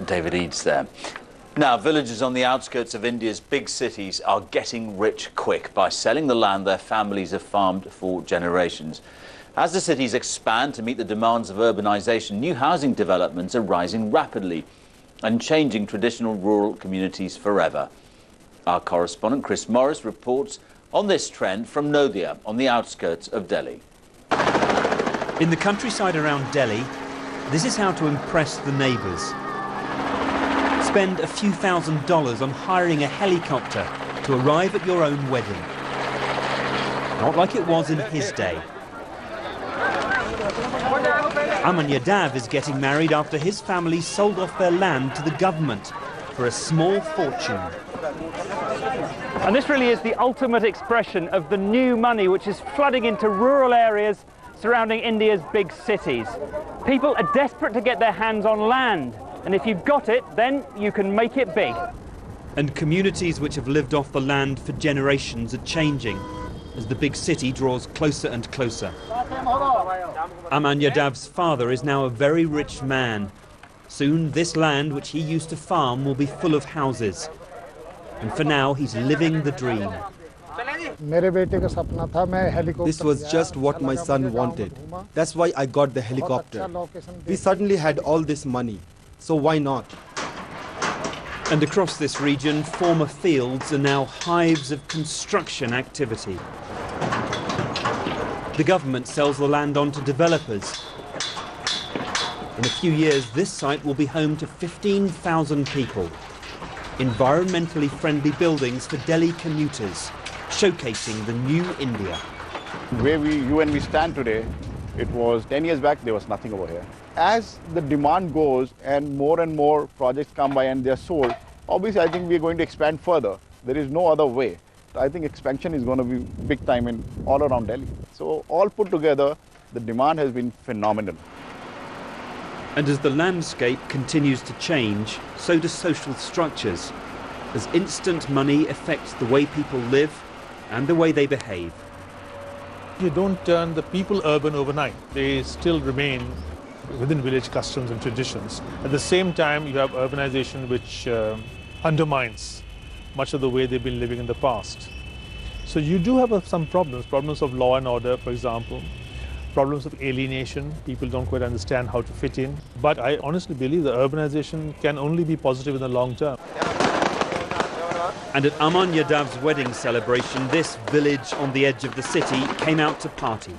David Eads there. Now, villagers on the outskirts of India's big cities are getting rich quick by selling the land their families have farmed for generations. As the cities expand to meet the demands of urbanisation, new housing developments are rising rapidly and changing traditional rural communities forever. Our correspondent Chris Morris reports on this trend from Noida on the outskirts of Delhi. In the countryside around Delhi, this is how to impress the neighbours. Spend a few $1,000s on hiring a helicopter to arrive at your own wedding. Not like it was in his day. Aman Yadav is getting married after his family sold off their land to the government for a small fortune. And this really is the ultimate expression of the new money which is flooding into rural areas surrounding India's big cities. People are desperate to get their hands on land, and if you've got it, then you can make it big. And communities which have lived off the land for generations are changing as the big city draws closer and closer. Aman Yadav's father is now a very rich man. Soon this land which he used to farm will be full of houses. And for now he's living the dream. This was just what my son wanted. That's why I got the helicopter. We suddenly had all this money, so why not? And across this region, former fields are now hives of construction activity. The government sells the land on to developers. In a few years, this site will be home to 15,000 people. Environmentally friendly buildings for Delhi commuters, showcasing the new India. Where you and we stand today, it was 10 years back, there was nothing over here. As the demand goes and more projects come by and they're sold, obviously I think we're going to expand further. There is no other way. I think expansion is going to be big time in all around Delhi. So all put together, the demand has been phenomenal. And as the landscape continues to change, so do social structures, as instant money affects the way people live and the way they behave. You don't turn the people urban overnight. They still remain within village customs and traditions. At the same time, you have urbanization which undermines much of the way they've been living in the past. So you do have some problems of law and order, for example, problems of alienation. People don't quite understand how to fit in. But I honestly believe that urbanization can only be positive in the long term. And at Aman Yadav's wedding celebration, this village on the edge of the city came out to party.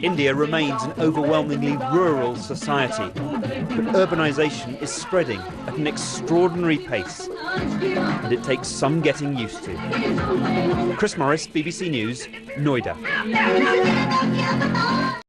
India remains an overwhelmingly rural society, but urbanisation is spreading at an extraordinary pace, and it takes some getting used to. Chris Morris, BBC News, Noida.